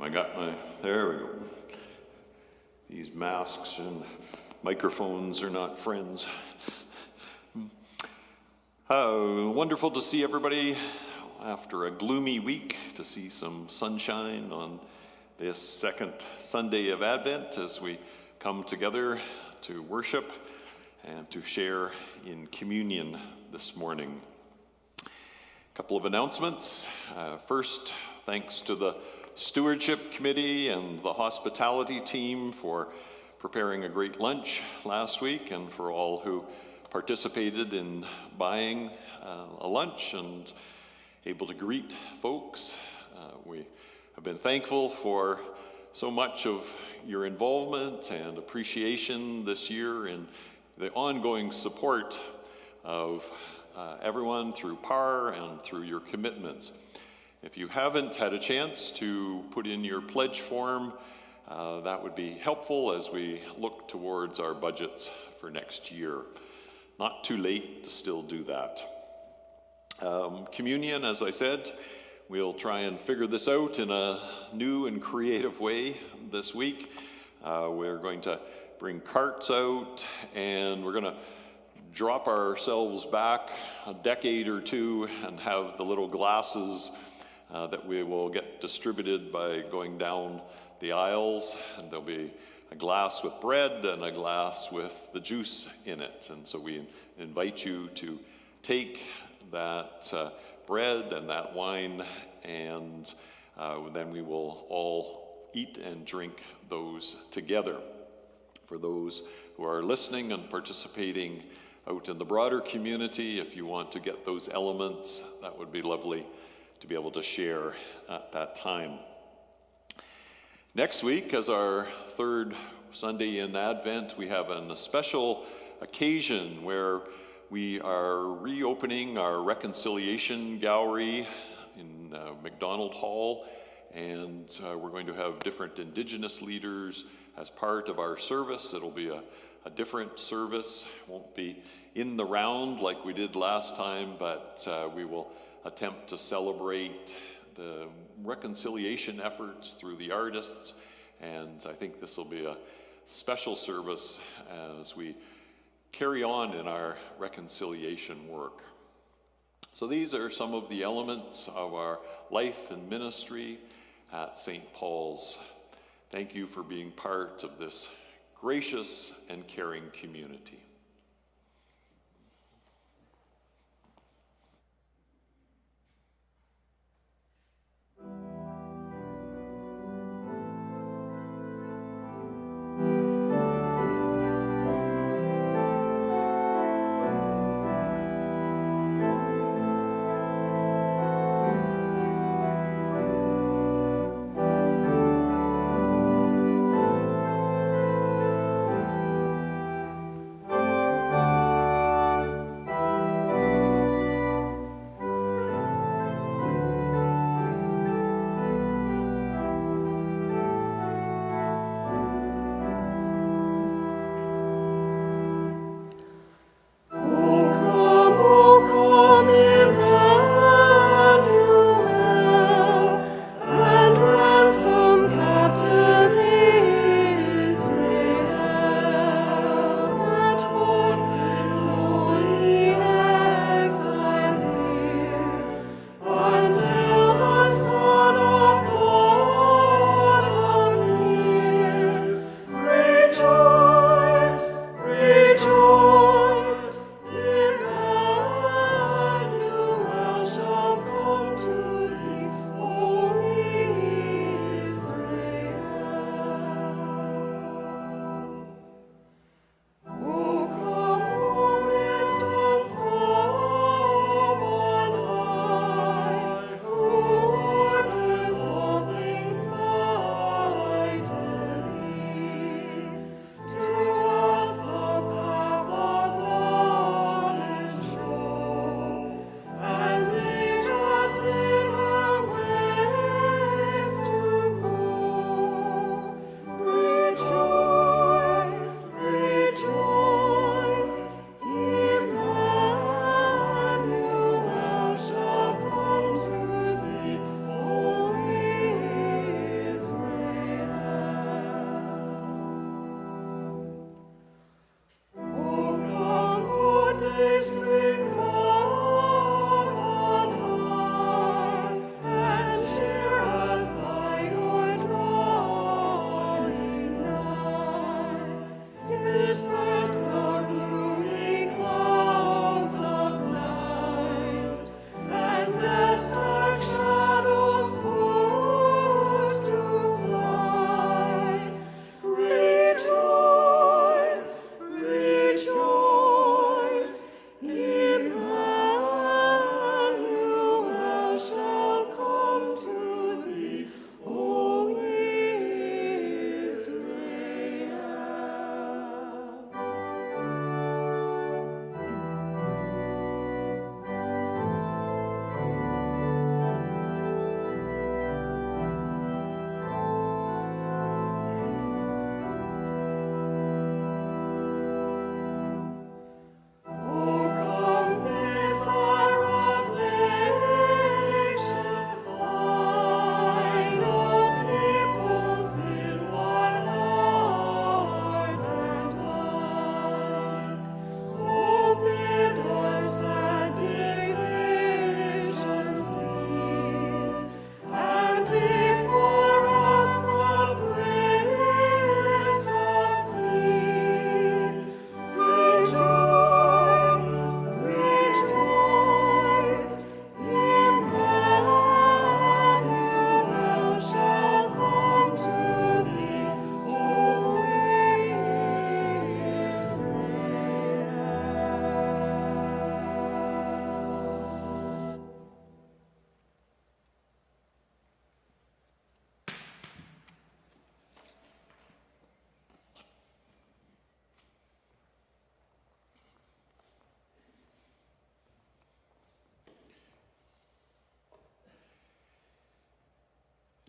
There we go. These masks and microphones are not friends. Wonderful to see everybody after a gloomy week, to see some sunshine on this second Sunday of Advent as we come together to worship and to share in communion this morning. A couple of announcements. First, thanks to the Stewardship Committee and the hospitality team for preparing a great lunch last week, and for all who participated in buying a lunch and able to greet folks. We have been thankful for so much of your involvement and appreciation this year and the ongoing support of everyone through PAR and through your commitments. If you haven't had a chance to put in your pledge form, that would be helpful as we look towards our budgets for next year. Not too late to still do that. Communion, as I said, we'll try and figure this out in a new and creative way this week. We're going to bring carts out, and we're going to drop ourselves back a decade or two and have the little glasses that we will get distributed by going down the aisles, and there'll be a glass with bread and a glass with the juice in it. And so we invite you to take that bread and that wine, and then we will all eat and drink those together. For those who are listening and participating out in the broader community, if you want to get those elements, that would be lovely to be able to share at that time. Next week, as our third Sunday in Advent, we have a special occasion where we are reopening our reconciliation gallery in McDonald Hall, and we're going to have different Indigenous leaders as part of our service. It'll be a different service. Won't be in the round like we did last time, but we will attempt to celebrate the reconciliation efforts through the artists, and I think this will be a special service as we carry on in our reconciliation work. So these are some of the elements of our life and ministry at St. Paul's. Thank you for being part of this gracious and caring community.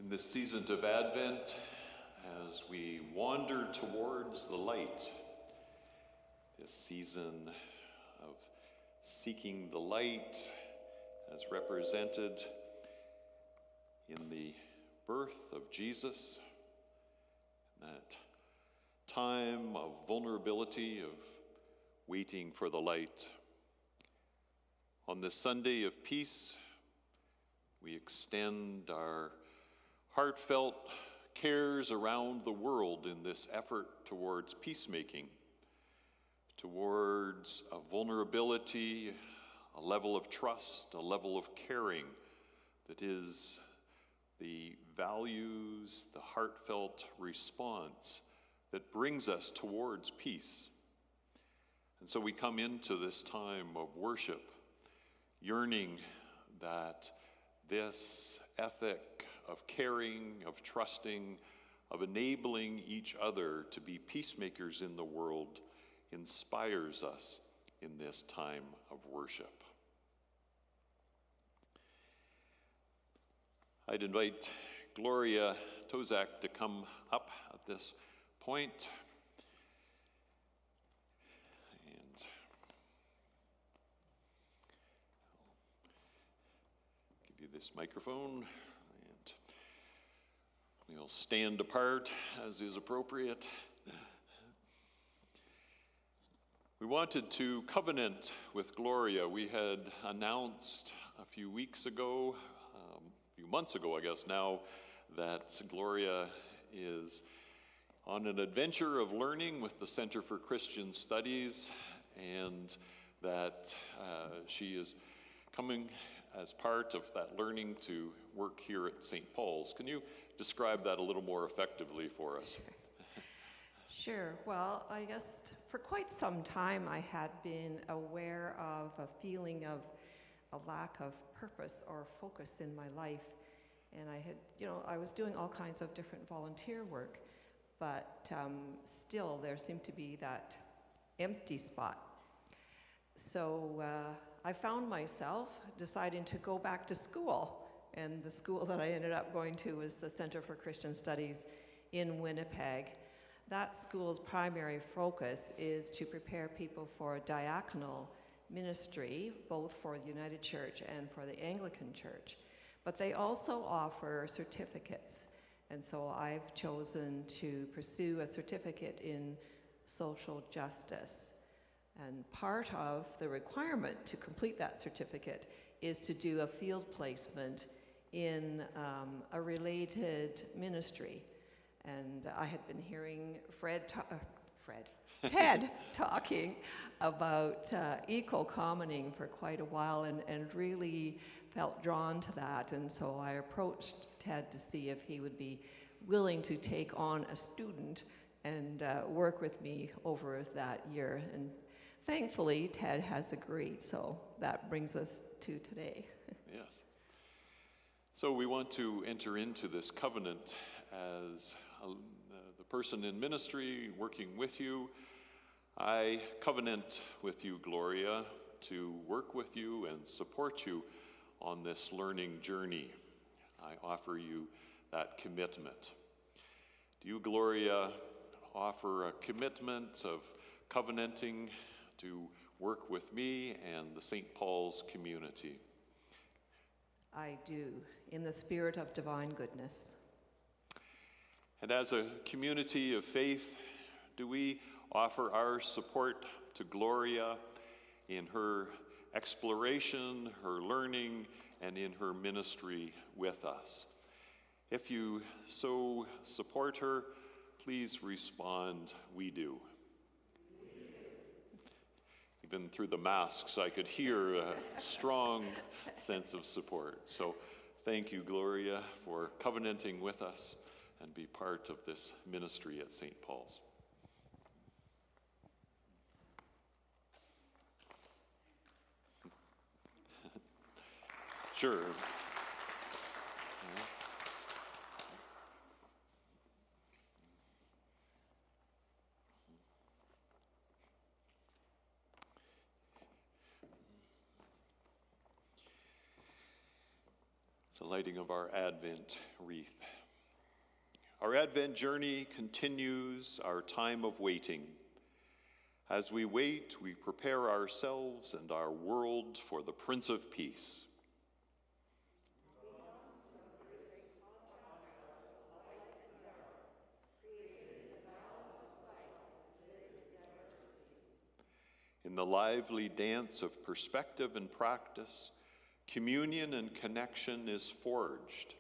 In this season of Advent, as we wander towards the light, this season of seeking the light as represented in the birth of Jesus, that time of vulnerability, of waiting for the light. On this Sunday of peace, we extend our heartfelt cares around the world in this effort towards peacemaking, towards a vulnerability, a level of trust, a level of caring that is the values, the heartfelt response that brings us towards peace. And so we come into this time of worship, yearning that this ethic of caring, of trusting, of enabling each other to be peacemakers in the world inspires us in this time of worship. I'd invite Gloria Tozak to come up at this point. And I'll give you this microphone. We'll stand apart as is appropriate. We wanted to covenant with Gloria. We had announced a few months ago, I guess now, that Gloria is on an adventure of learning with the Center for Christian Studies, and that she is coming as part of that learning to work here at St. Paul's. Can you describe that a little more effectively for us? Sure. Well, I guess for quite some time I had been aware of a feeling of a lack of purpose or focus in my life. And I was doing all kinds of different volunteer work, but still there seemed to be that empty spot. So I found myself deciding to go back to school, and the school that I ended up going to was the Center for Christian Studies in Winnipeg. That school's primary focus is to prepare people for diaconal ministry, both for the United Church and for the Anglican Church. But they also offer certificates, and so I've chosen to pursue a certificate in social justice. And part of the requirement to complete that certificate is to do a field placement in a related ministry. And I had been hearing Ted talking about eco-commoning for quite a while and really felt drawn to that. And so I approached Ted to see if he would be willing to take on a student and work with me over that year. And thankfully, Ted has agreed, so that brings us to today. Yes. So we want to enter into this covenant as the person in ministry working with you. I covenant with you, Gloria, to work with you and support you on this learning journey. I offer you that commitment. Do you, Gloria, offer a commitment of covenanting to work with me and the St. Paul's community? I do, in the spirit of divine goodness. And as a community of faith, do we offer our support to Gloria in her exploration, her learning, and in her ministry with us? If you so support her, please respond, "We do." Even through the masks, I could hear a strong sense of support. So thank you, Gloria, for covenanting with us and be part of this ministry at St. Paul's. Sure. Yeah. the lighting of our Advent wreath. Our Advent journey continues our time of waiting. As we wait, we prepare ourselves and our world for the Prince of Peace. In the lively dance of perspective and practice, communion and connection is forged.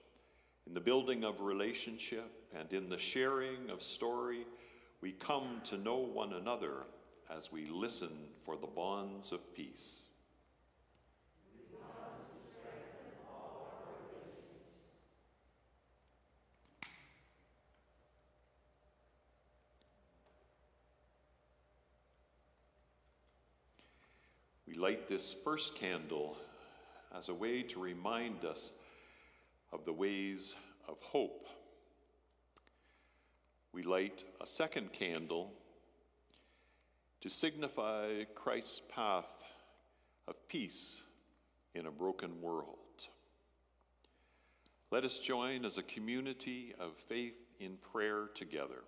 In the building of relationship and in the sharing of story, we come to know one another as we listen for the bonds of peace. We light this first candle as a way to remind us of the ways of hope. We light a second candle to signify Christ's path of peace in a broken world. Let us join as a community of faith in prayer together.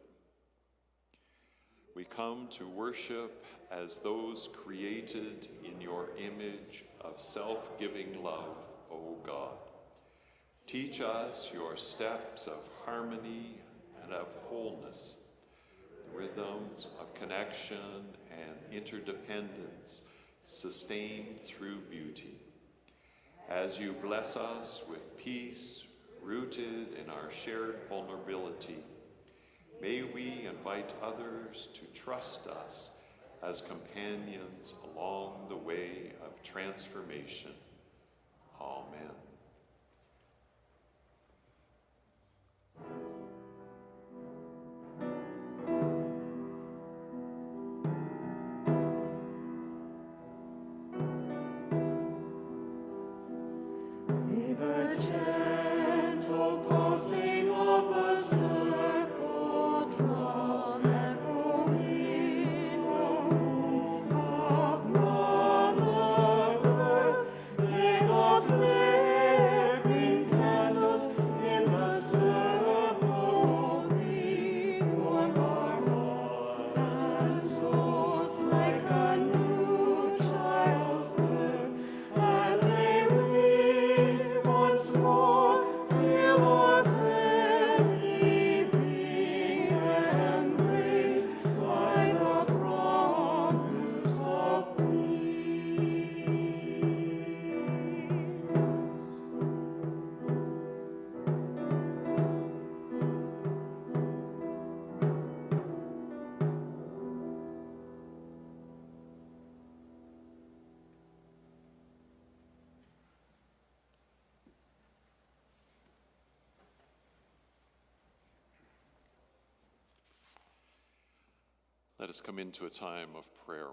We come to worship as those created in your image of self-giving love, O God. Teach us your steps of harmony and of wholeness, the rhythms of connection and interdependence sustained through beauty. As you bless us with peace rooted in our shared vulnerability, may we invite others to trust us as companions along the way of transformation. Amen. Let us come into a time of prayer.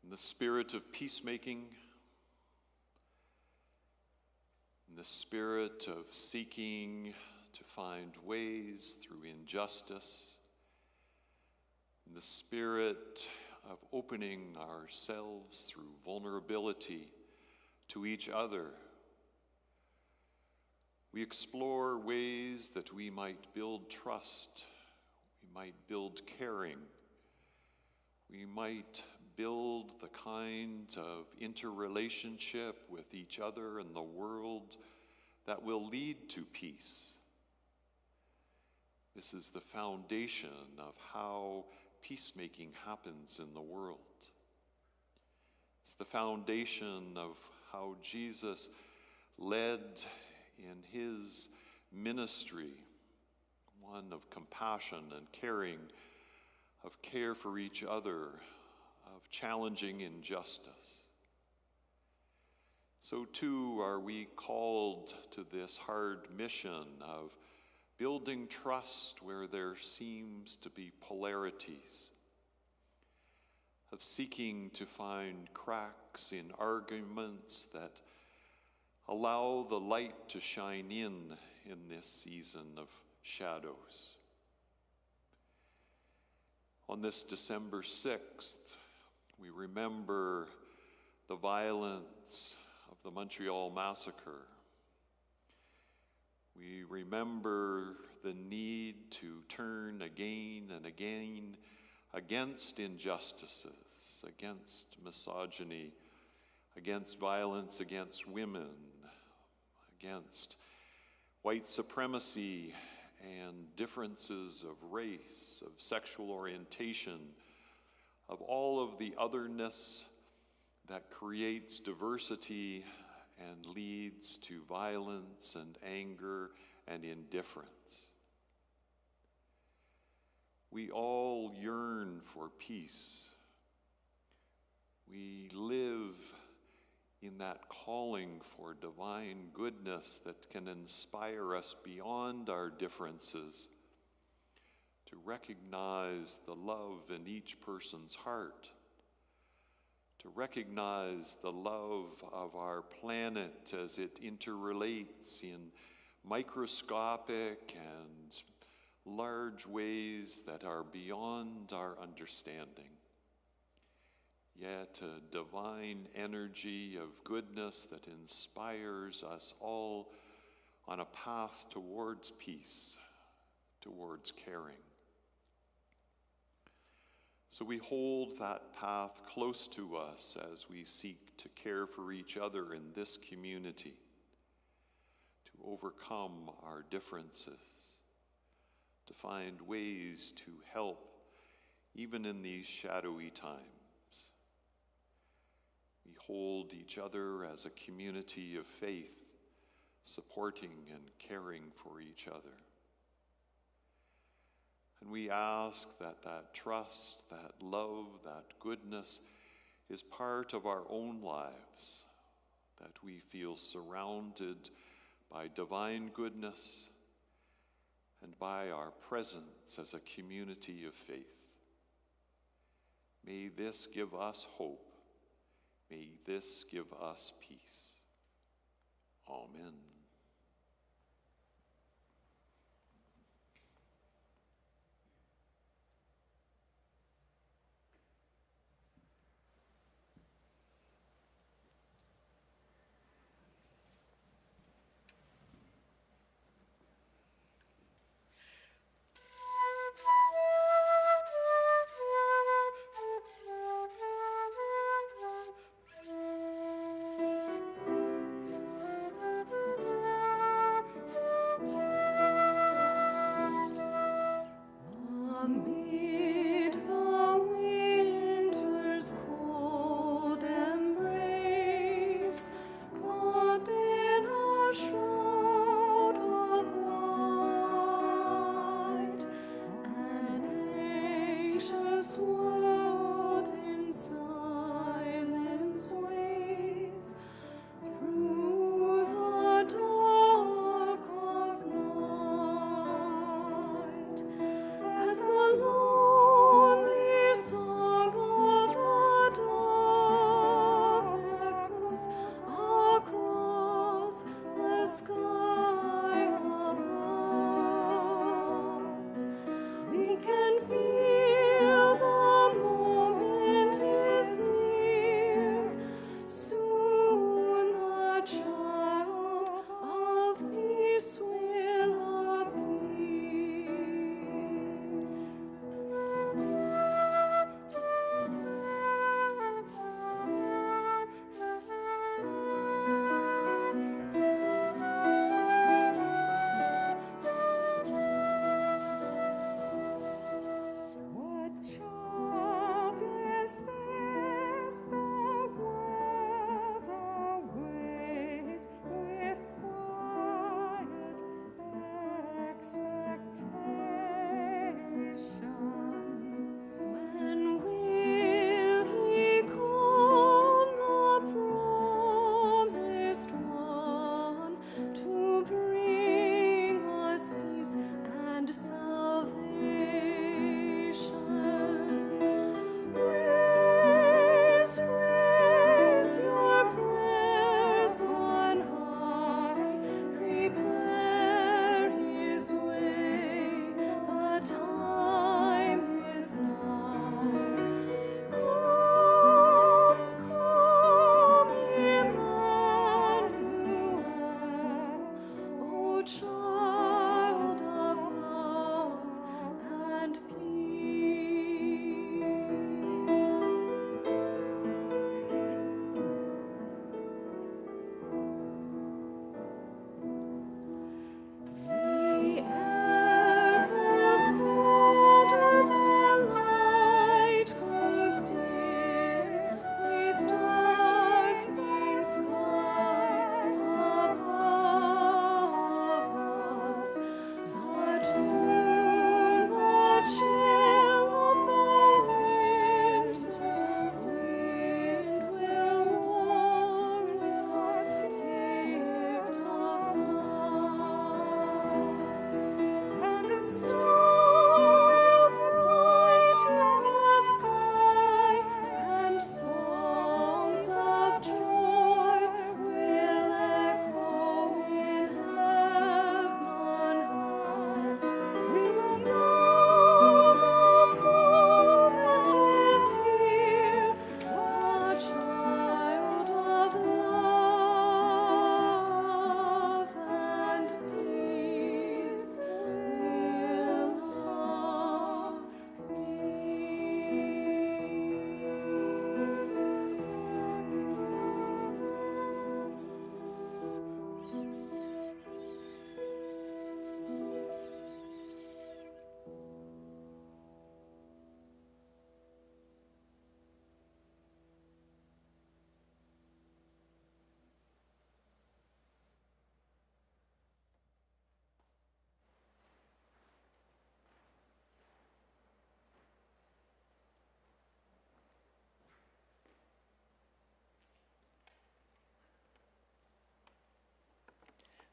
In the spirit of peacemaking, in the spirit of seeking to find ways through injustice, in the spirit of opening ourselves through vulnerability to each other, we explore ways that we might build trust, we might build caring, we might build the kind of interrelationship with each other and the world that will lead to peace. This is the foundation of how peacemaking happens in the world. It's the foundation of how Jesus led in his ministry, one of compassion and caring, of care for each other, of challenging injustice. So too are we called to this hard mission of building trust where there seems to be polarities, of seeking to find cracks in arguments that allow the light to shine in this season of shadows. On this December 6th, We remember the violence of the Montreal Massacre. We remember the need to turn again and again against injustices, against misogyny, against violence against women, against white supremacy and differences of race, of sexual orientation, of all of the otherness that creates diversity and leads to violence and anger and indifference. We all yearn for peace. We live in that calling for divine goodness that can inspire us beyond our differences to recognize the love in each person's heart, to recognize the love of our planet as it interrelates in microscopic and large ways that are beyond our understanding. Yet a divine energy of goodness that inspires us all on a path towards peace, towards caring. So we hold that path close to us as we seek to care for each other in this community, to overcome our differences, to find ways to help even in these shadowy times. We hold each other as a community of faith, supporting and caring for each other. And we ask that that trust, that love, that goodness is part of our own lives, that we feel surrounded by divine goodness and by our presence as a community of faith. May this give us hope. May this give us peace. Amen.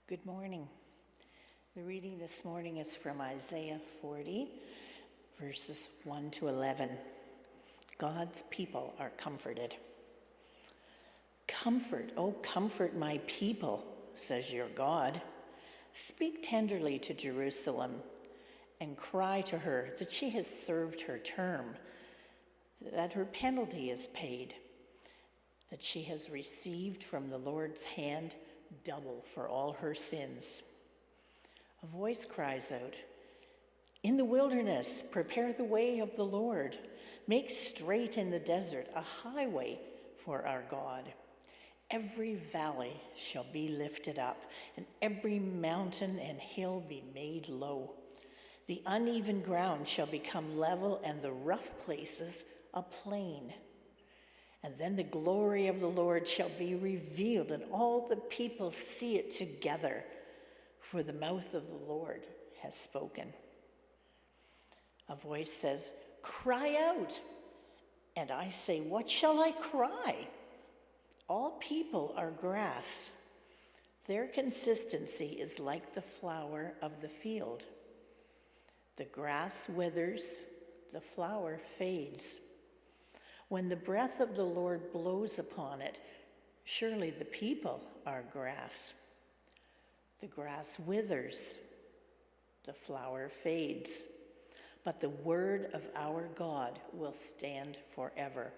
Good morning. The reading this morning is from Isaiah 40, verses 1 to 11. God's people are comforted. Comfort, oh, comfort my people, says your God. Speak tenderly to Jerusalem and cry to her that she has served her term, that her penalty is paid, that she has received from the Lord's hand double for all her sins. A voice cries out, "In the wilderness, prepare the way of the Lord. Make straight in the desert a highway for our God. Every valley shall be lifted up, and every mountain and hill be made low. The uneven ground shall become level, and the rough places a plain. And then the glory of the Lord shall be revealed, and all the people see it together, for the mouth of the Lord has spoken." A voice says, "Cry out." And I say, "What shall I cry?" All people are grass. Their consistency is like the flower of the field. The grass withers, the flower fades. When the breath of the Lord blows upon it, surely the people are grass. The grass withers, the flower fades, but the word of our God will stand forever.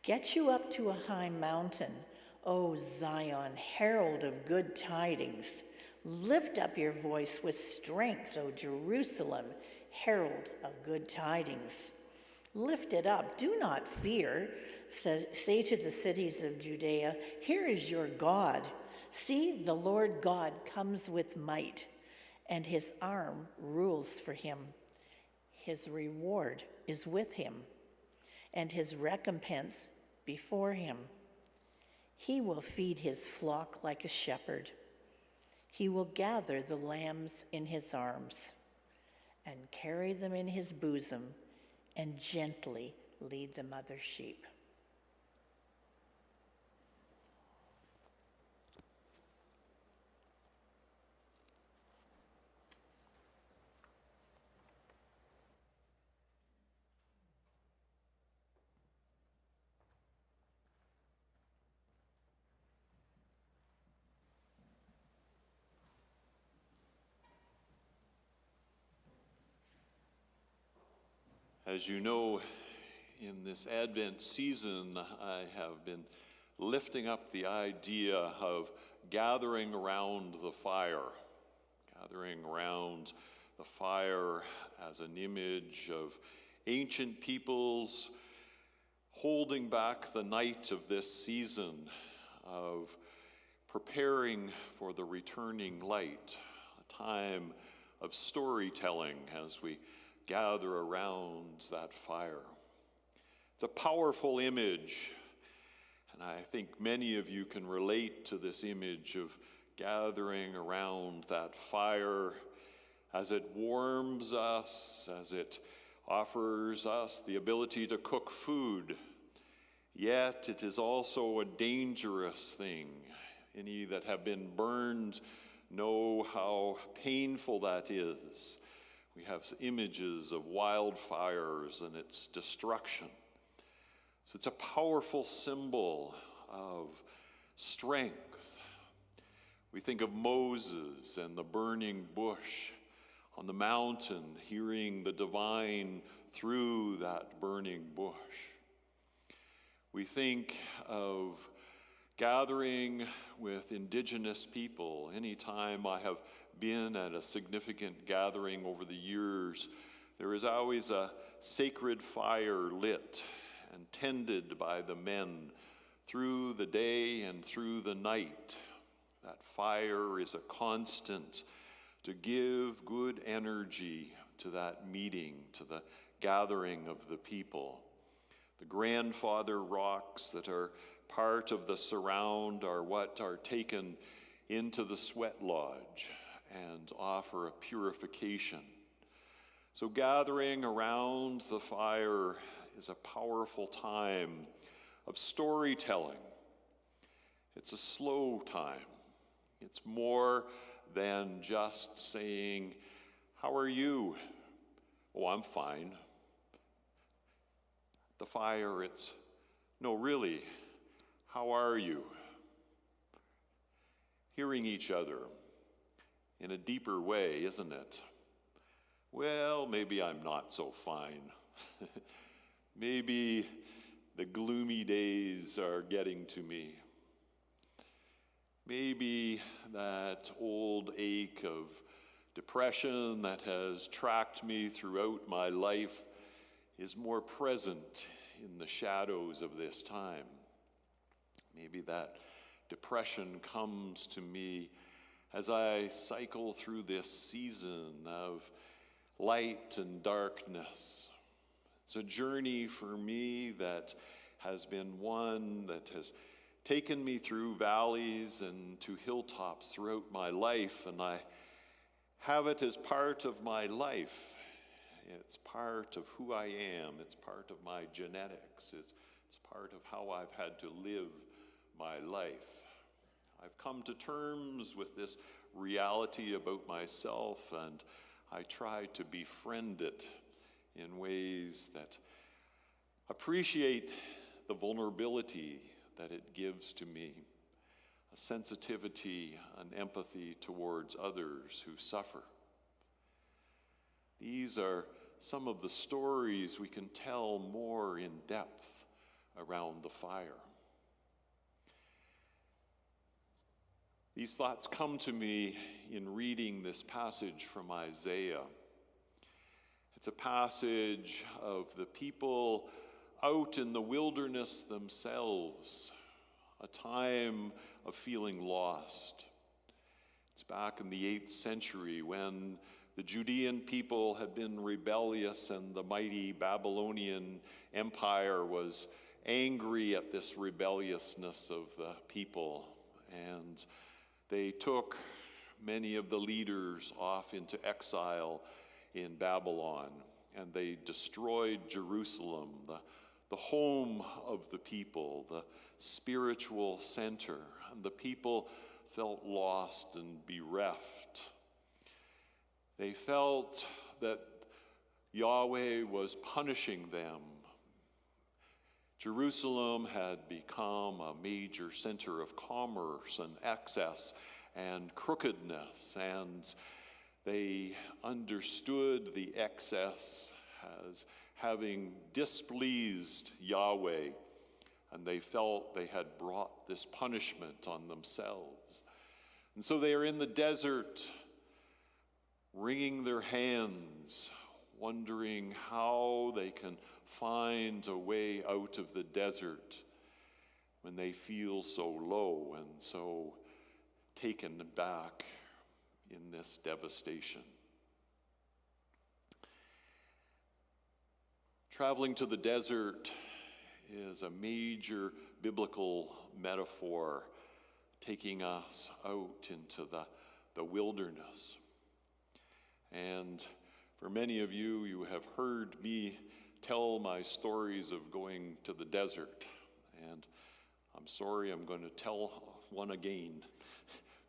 Get you up to a high mountain, O Zion, herald of good tidings. Lift up your voice with strength, O Jerusalem, herald of good tidings. Lift it up, do not fear. Say to the cities of Judea, "Here is your God." See, the Lord God comes with might, and his arm rules for him. His reward is with him, and his recompense before him. He will feed his flock like a shepherd. He will gather the lambs in his arms and carry them in his bosom and gently lead the mother sheep. As you know, in this Advent season, I have been lifting up the idea of gathering around the fire as an image of ancient peoples holding back the night of this season, of preparing for the returning light, a time of storytelling as we gather around that fire. It's a powerful image, and I think many of you can relate to this image of gathering around that fire as it warms us, as it offers us the ability to cook food. Yet it is also a dangerous thing. Any that have been burned know how painful that is. We have images of wildfires and its destruction. So it's a powerful symbol of strength. We think of Moses and the burning bush on the mountain, hearing the divine through that burning bush. We think of gathering with indigenous people. Anytime I have been at a significant gathering over the years, there is always a sacred fire lit and tended by the men through the day and through the night. That fire is a constant to give good energy to that meeting, to the gathering of the people. The grandfather rocks that are part of the surround are what are taken into the sweat lodge and offer a purification. So gathering around the fire is a powerful time of storytelling. It's a slow time It's more than just saying, "How are you?" "Oh, I'm fine." The fire, it's, "No, really, how are you?" Hearing each other in a deeper way, isn't it? "Well, maybe I'm not so fine." Maybe the gloomy days are getting to me. Maybe that old ache of depression that has tracked me throughout my life is more present in the shadows of this time. Maybe that depression comes to me as I cycle through this season of light and darkness. It's a journey for me that has been one that has taken me through valleys and to hilltops throughout my life, and I have it as part of my life. It's part of who I am. It's part of my genetics. It's part of how I've had to live my life. I've come to terms with this reality about myself, and I try to befriend it in ways that appreciate the vulnerability that it gives to me, a sensitivity, an empathy towards others who suffer. These are some of the stories we can tell more in depth around the fire. These thoughts come to me in reading this passage from Isaiah. It's a passage of the people out in the wilderness themselves, a time of feeling lost. It's back in the 8th century when the Judean people had been rebellious and the mighty Babylonian Empire was angry at this rebelliousness of the people. And they took many of the leaders off into exile in Babylon, and they destroyed Jerusalem, the home of the people, the spiritual center, and the people felt lost and bereft. They felt that Yahweh was punishing them. Jerusalem had become a major center of commerce and excess and crookedness, and they understood the excess as having displeased Yahweh, and they felt they had brought this punishment on themselves. And so they are in the desert, wringing their hands, wondering how they can find a way out of the desert when they feel so low and so taken back in this devastation. Traveling to the desert is a major biblical metaphor, taking us out into the wilderness. And for many of you, you have heard me tell my stories of going to the desert. And I'm sorry, I'm going to tell one again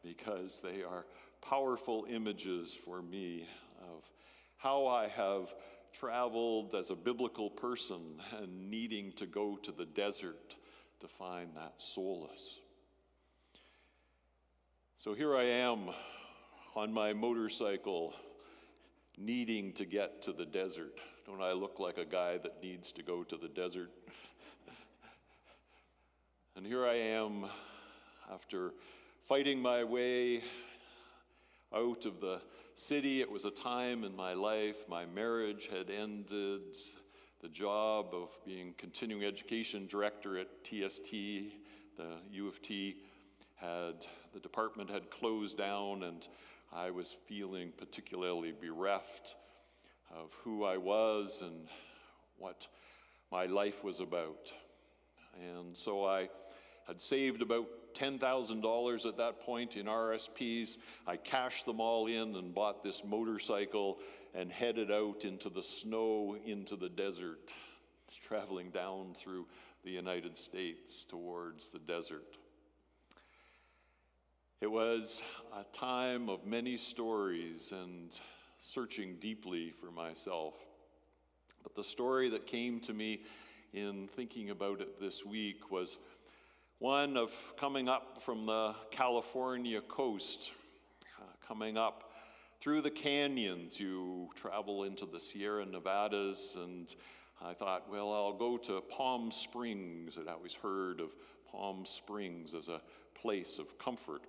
because they are powerful images for me of how I have traveled as a biblical person and needing to go to the desert to find that solace. So here I am on my motorcycle, needing to get to the desert. Don't I look like a guy that needs to go to the desert? And here I am, after fighting my way out of the city. It was a time in my life, my marriage had ended, the job of being continuing education director at TST, the U of T, the department had closed down, and I was feeling particularly bereft of who I was and what my life was about. And so I had saved about $10,000 at that point in RSPs. I cashed them all in and bought this motorcycle and headed out into the snow, into the desert, traveling down through the United States towards the desert. It was a time of many stories and searching deeply for myself. But the story that came to me in thinking about it this week was one of coming up from the California coast, coming up through the canyons. You travel into the Sierra Nevadas, and I thought, well, I'll go to Palm Springs. I'd always heard of Palm Springs as a place of comfort.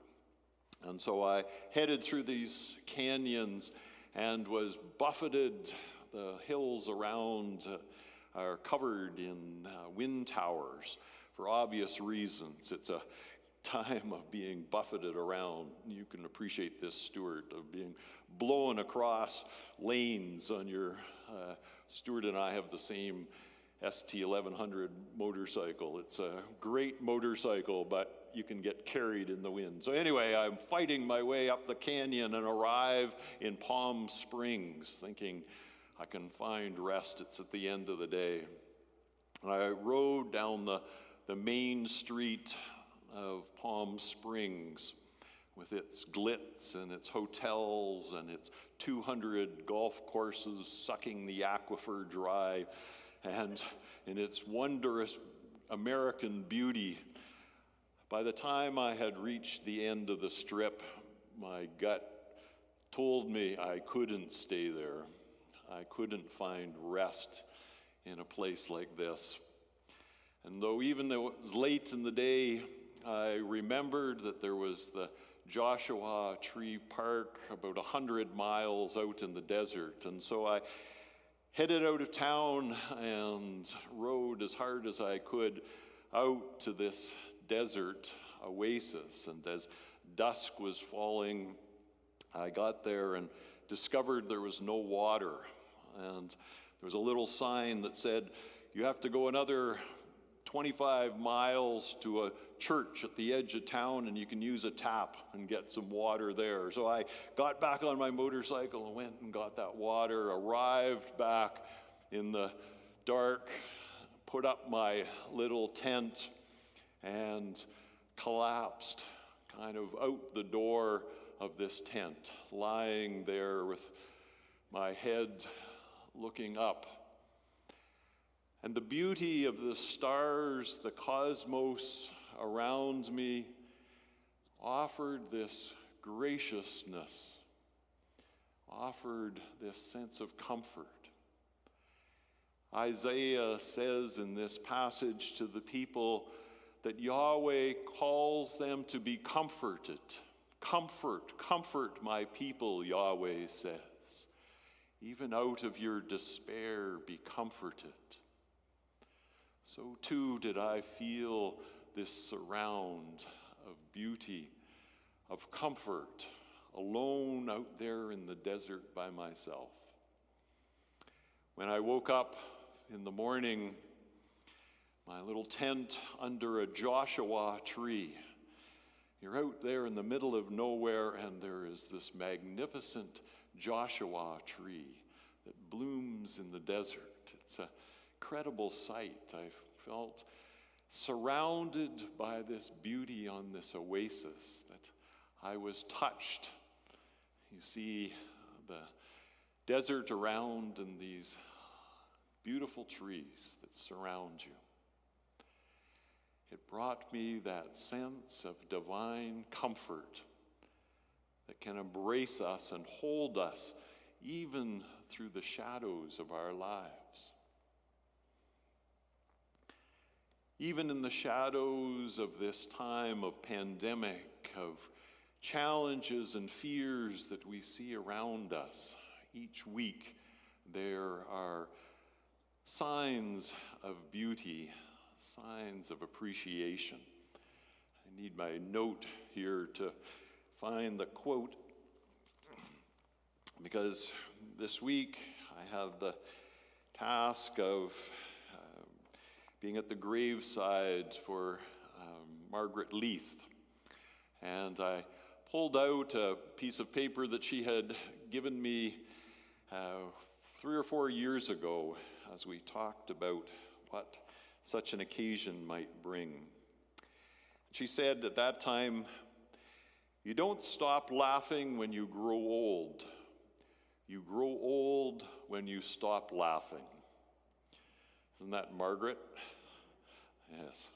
And so I headed through these canyons and was buffeted. The hills around are covered in wind towers for obvious reasons. It's a time of being buffeted around. You can appreciate this, Stuart, of being blown across lanes on your, Stuart and I have the same ST 1100 motorcycle. It's a great motorcycle, but you can get carried in the wind. So anyway, I'm fighting my way up the canyon and arrive in Palm Springs, thinking I can find rest. It's at the end of the day. And I rode down the main street of Palm Springs with its glitz and its hotels and its 200 golf courses sucking the aquifer dry, and in its wondrous American beauty. By the time I had reached the end of the strip, my gut told me I couldn't stay there. I couldn't find rest in a place like this. And though even though it was late in the day, I remembered that there was the Joshua Tree Park about 100 miles out in the desert. And so I headed out of town and rode as hard as I could out to this desert oasis. And as dusk was falling, I got there and discovered there was no water. And there was a little sign that said, you have to go another 25 miles to a church at the edge of town and you can use a tap and get some water there. So I got back on my motorcycle and went and got that water, arrived back in the dark, put up my little tent and collapsed kind of out the door of this tent, lying there with my head looking up. And the beauty of the stars, the cosmos around me, offered this graciousness, offered this sense of comfort. Isaiah says in this passage to the people that Yahweh calls them to be comforted. Comfort, comfort my people, Yahweh says. Even out of your despair, be comforted. So too did I feel this surround of beauty, of comfort, alone out there in the desert by myself. When I woke up in the morning, my little tent under a Joshua tree. You're out there in the middle of nowhere, and there is this magnificent Joshua tree that blooms in the desert. It's a incredible sight. I felt surrounded by this beauty on this oasis that I was touched. You see the desert around and these beautiful trees that surround you. It brought me that sense of divine comfort that can embrace us and hold us even through the shadows of our lives. Even in the shadows of this time of pandemic, of challenges and fears that we see around us, each week there are signs of beauty, signs of appreciation. I need my note here to find the quote, because this week I had the task of being at the graveside for Margaret Leith. And I pulled out a piece of paper that she had given me 3 or 4 years ago as we talked about what such an occasion might bring. She said at that time, You don't stop laughing when you grow old. You grow old when you stop laughing. Isn't that Margaret? Yes.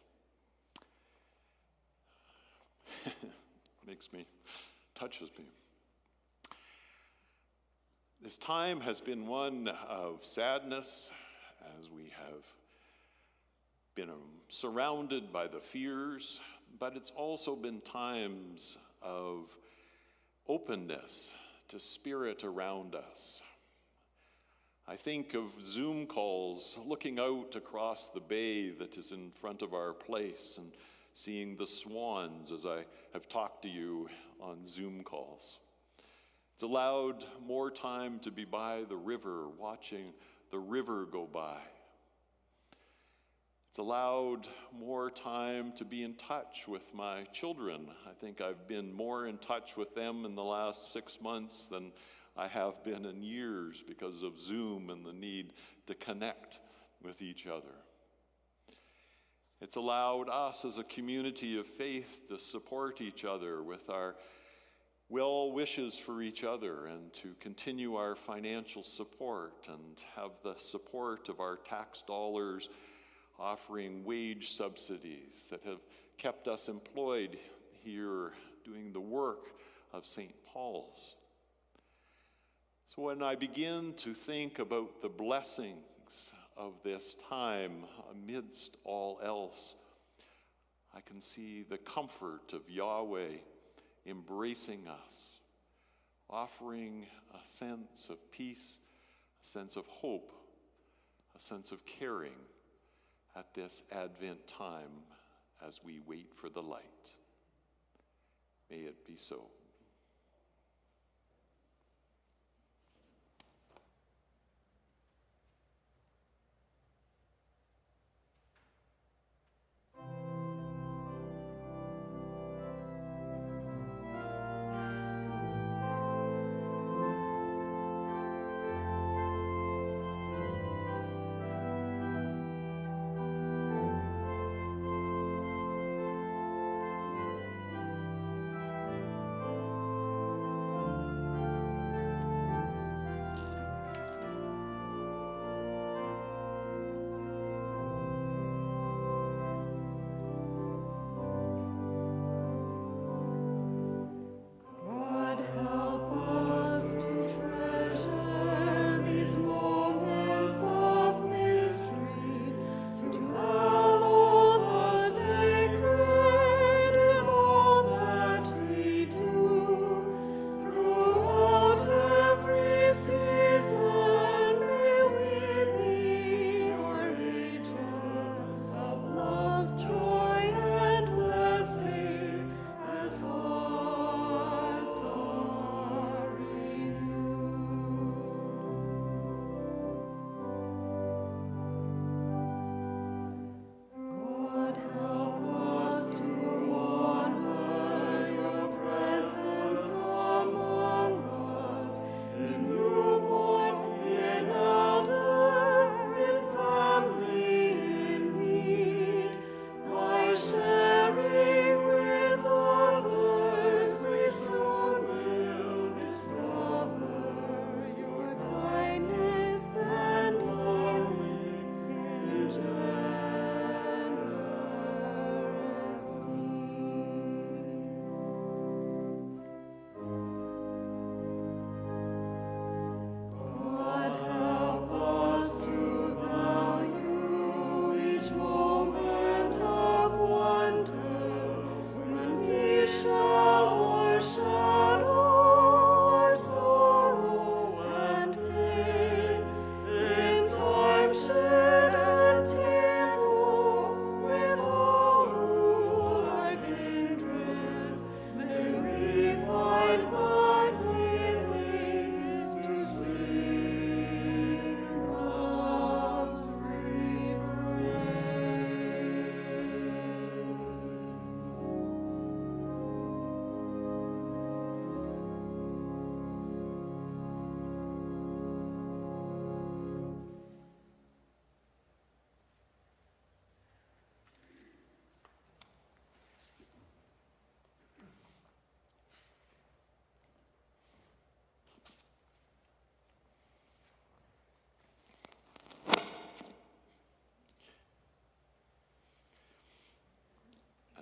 Touches me. This time has been one of sadness as we have been surrounded by the fears, but it's also been times of openness to spirit around us. I think of Zoom calls, looking out across the bay that is in front of our place and seeing the swans as I have talked to you on Zoom calls. It's allowed more time to be by the river, watching the river go by. It's allowed more time to be in touch with my children. I think I've been more in touch with them in the last 6 months than I have been in years because of Zoom and the need to connect with each other. It's allowed us as a community of faith to support each other with our well wishes for each other and to continue our financial support and have the support of our tax dollars offering wage subsidies that have kept us employed here doing the work of St. Paul's. So when I begin to think about the blessings of this time amidst all else, I can see the comfort of Yahweh embracing us, offering a sense of peace, a sense of hope, a sense of caring at this Advent time as we wait for the light. May it be so.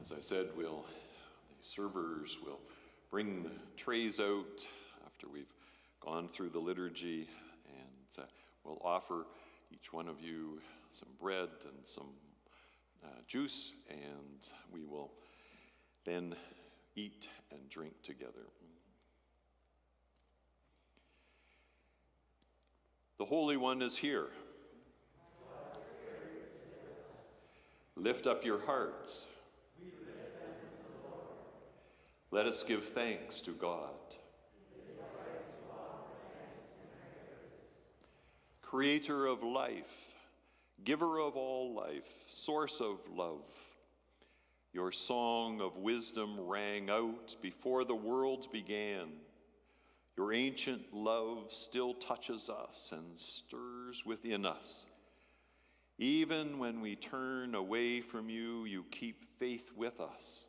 As I said, the servers will bring the trays out after we've gone through the liturgy, and we'll offer each one of you some bread and some juice, and we will then eat and drink together. The Holy One is here. Lift up your hearts. Let us give thanks to God. Creator of life, giver of all life, source of love, your song of wisdom rang out before the world began. Your ancient love still touches us and stirs within us. Even when we turn away from you, you keep faith with us.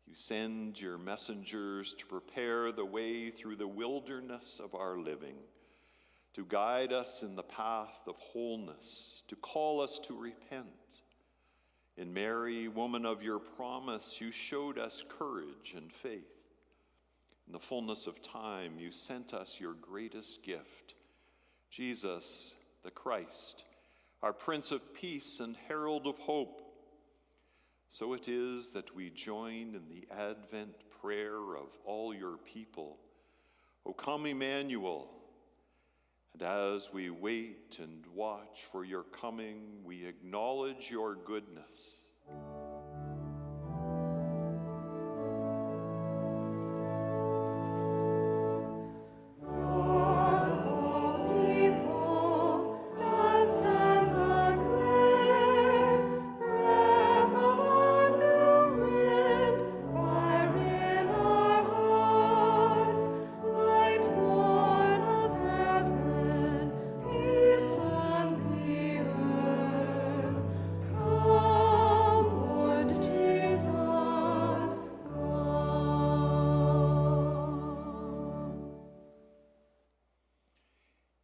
You send your messengers to prepare the way through the wilderness of our living, to guide us in the path of wholeness, to call us to repent. In Mary, woman of your promise, you showed us courage and faith. In the fullness of time, you sent us your greatest gift, Jesus the Christ, our Prince of Peace and Herald of Hope. So it is that we join in the Advent prayer of all your people. O come, Emmanuel. And as we wait and watch for your coming, we acknowledge your goodness.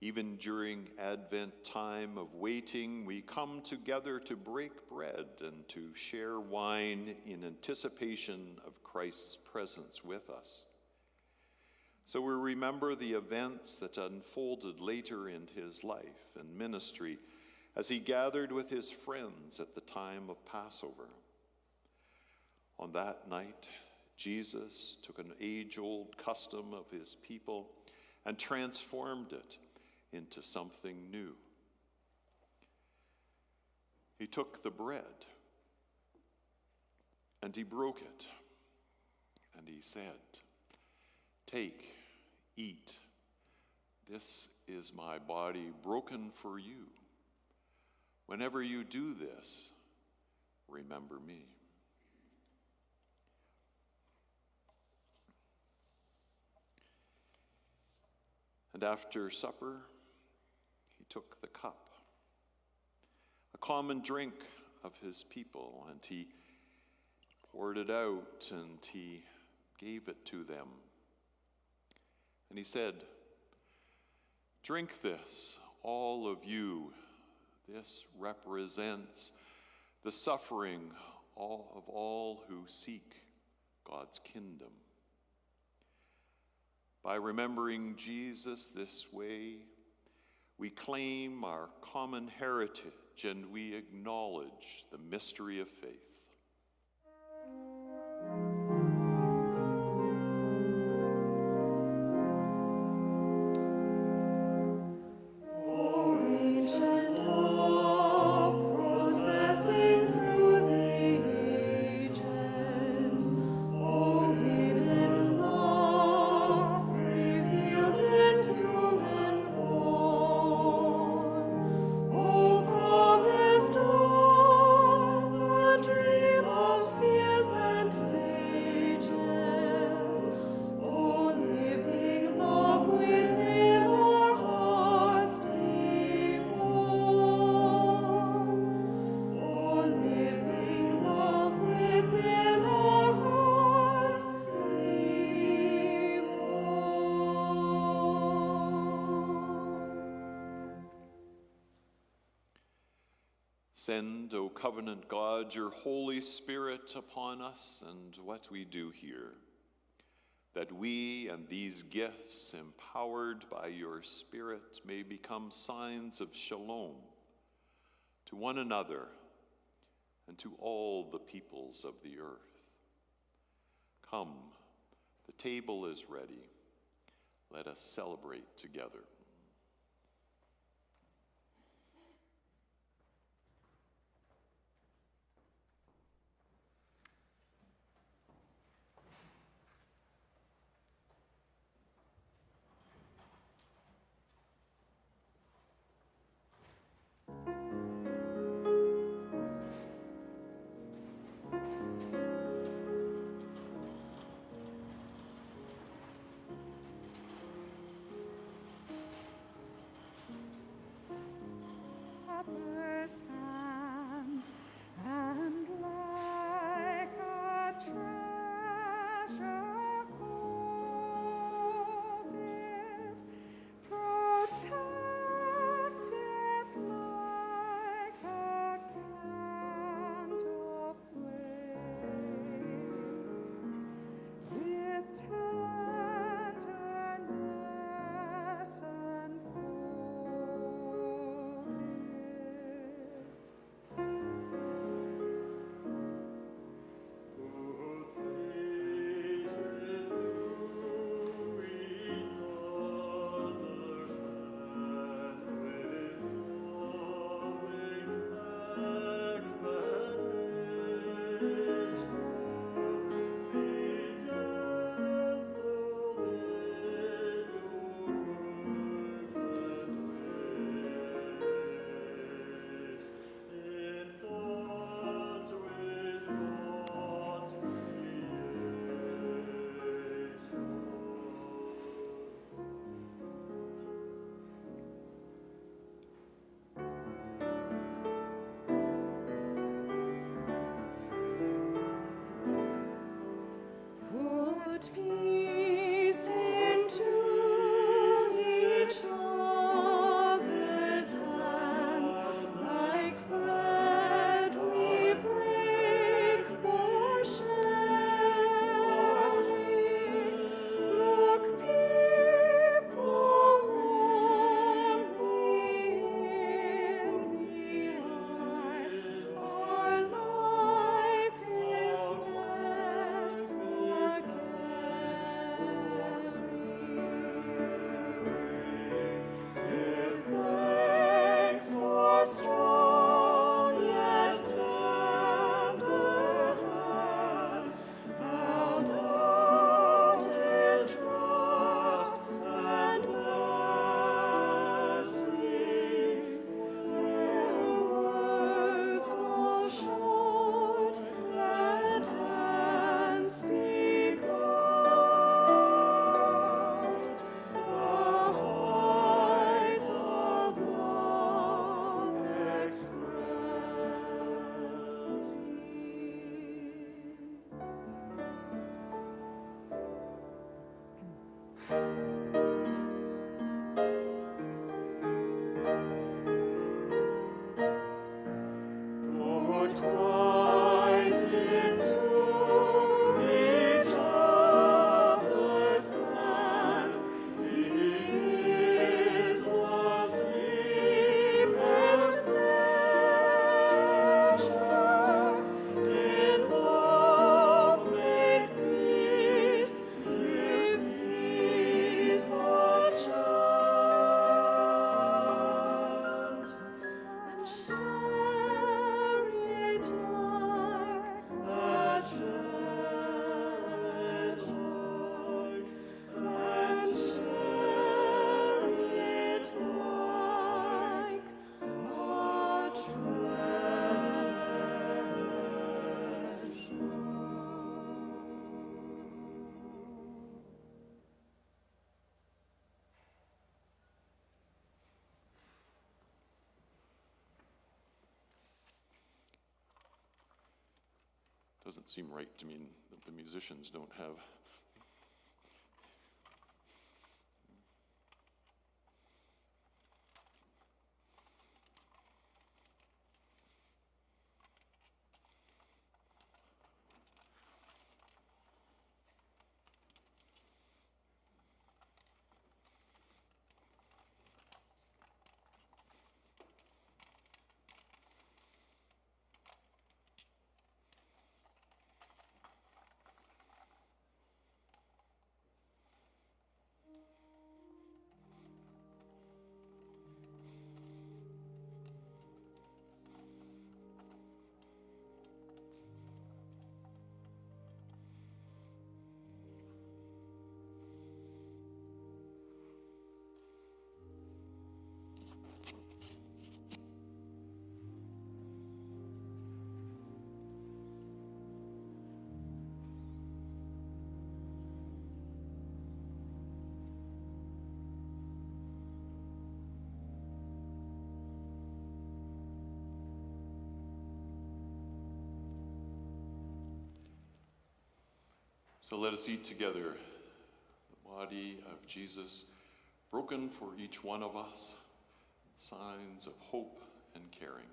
Even during Advent time of waiting, we come together to break bread and to share wine in anticipation of Christ's presence with us. So we remember the events that unfolded later in his life and ministry as he gathered with his friends at the time of Passover. On that night, Jesus took an age-old custom of his people and transformed it into something new. He took the bread and he broke it, and he said, "Take, eat. This is my body broken for you. Whenever you do this, remember me." And after supper, he took the cup, a common drink of his people, and he poured it out and he gave it to them. And he said, "Drink this, all of you. This represents the suffering of all who seek God's kingdom." By remembering Jesus this way, we claim our common heritage and we acknowledge the mystery of faith. Dream Send, O covenant God, your Holy Spirit upon us and what we do here, that we and these gifts, empowered by your Spirit, may become signs of shalom to one another and to all the peoples of the earth. Come, the table is ready. Let us celebrate together. Father's hands, and like a treasure folded, protected like a candle flame, with tenderness Doesn't seem right to me that the musicians don't have. So let us eat together the body of Jesus, broken for each one of us, signs of hope and caring.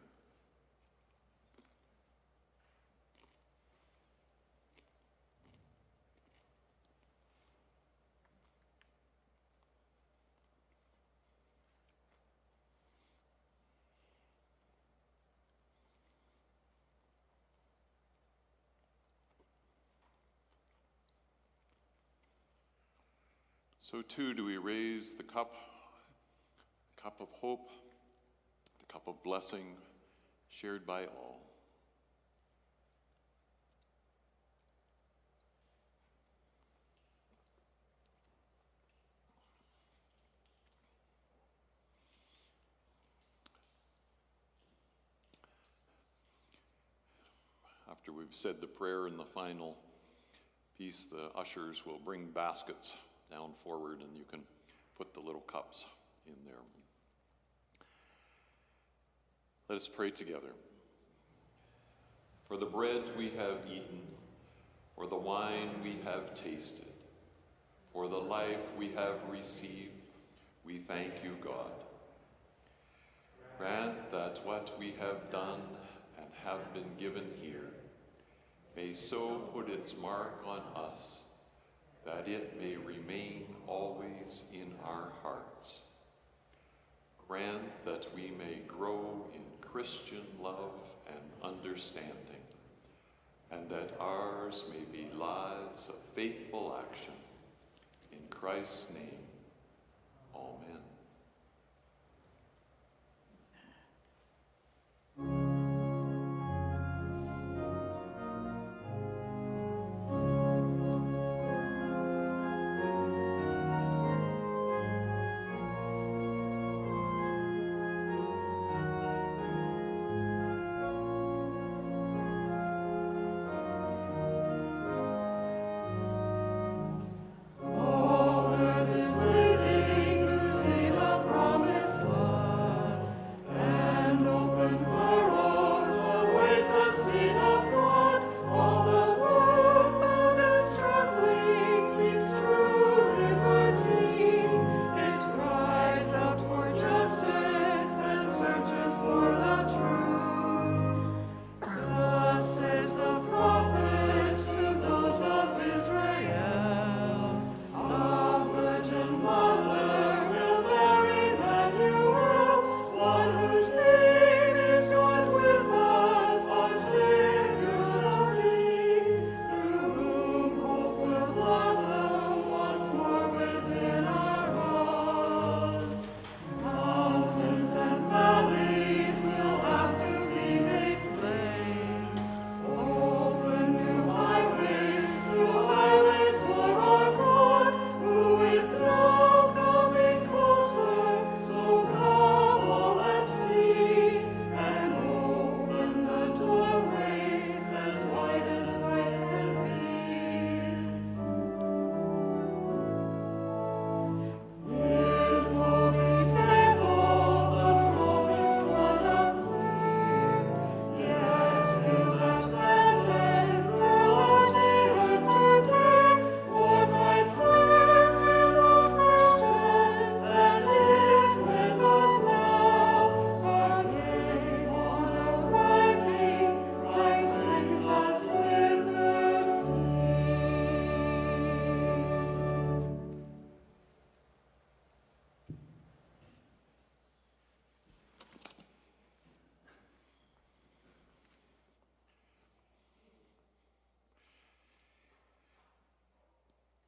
So too do we raise the cup of hope, the cup of blessing shared by all. After we've said the prayer in the final piece, the ushers will bring baskets down forward, and you can put the little cups in there. Let us pray together. For the bread we have eaten, for the wine we have tasted, for the life we have received, we thank you, God. Grant that what we have done and have been given here may so put its mark on us that it may remain always in our hearts. Grant that we may grow in Christian love and understanding, and that ours may be lives of faithful action. In Christ's name, amen.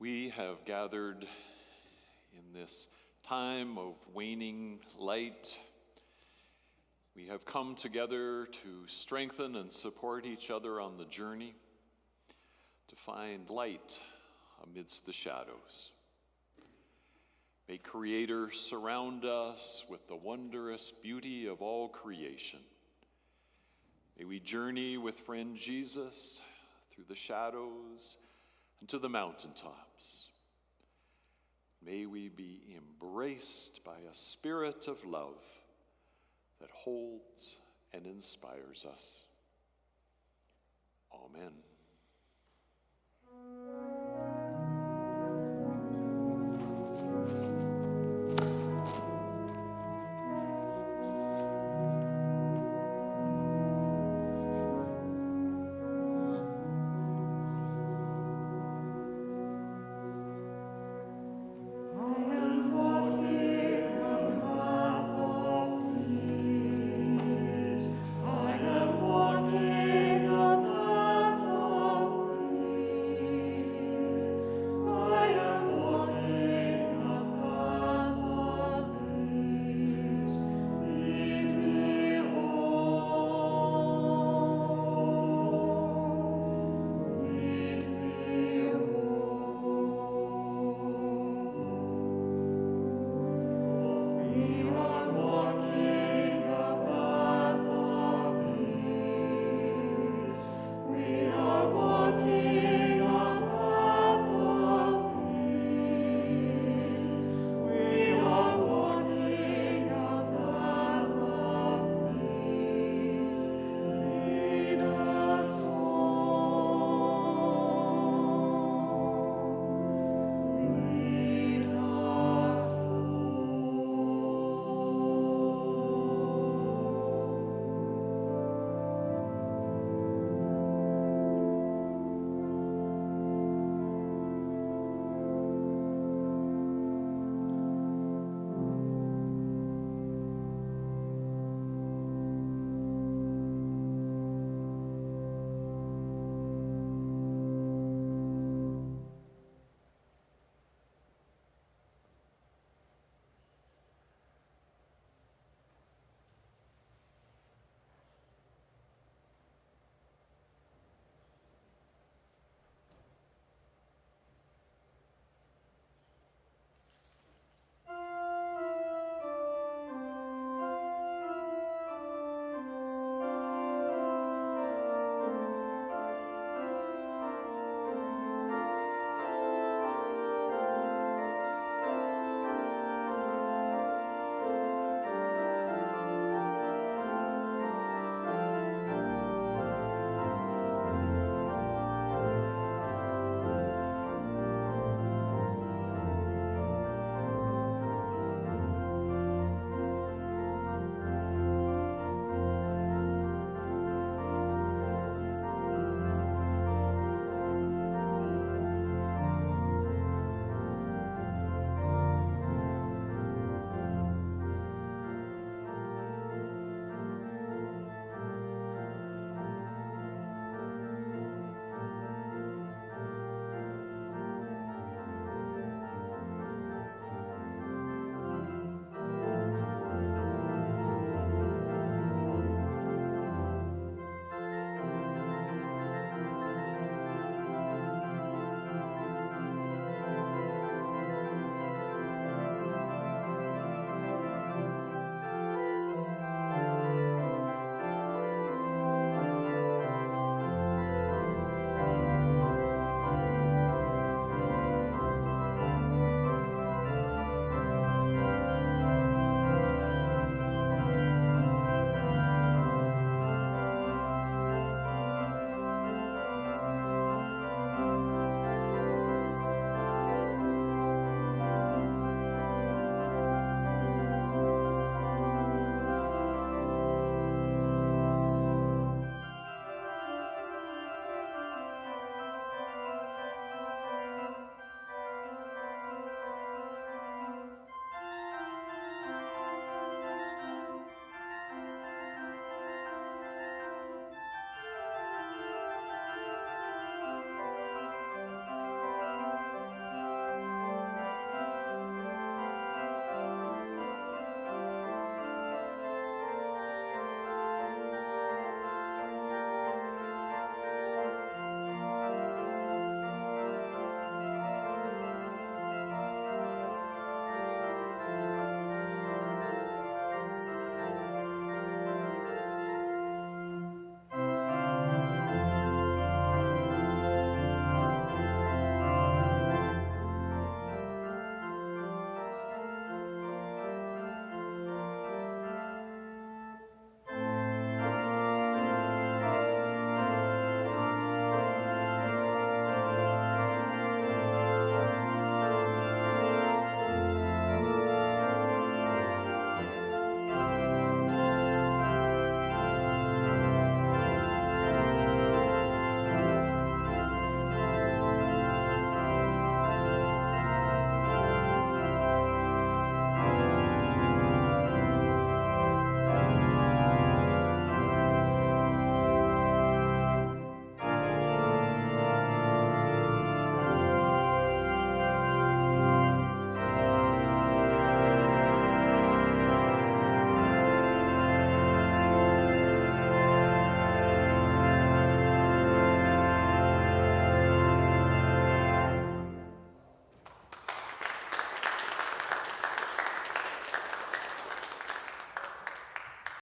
We have gathered in this time of waning light. We have come together to strengthen and support each other on the journey, to find light amidst the shadows. May Creator surround us with the wondrous beauty of all creation. May we journey with friend Jesus through the shadows and to the mountaintops. May we be embraced by a spirit of love that holds and inspires us. Amen.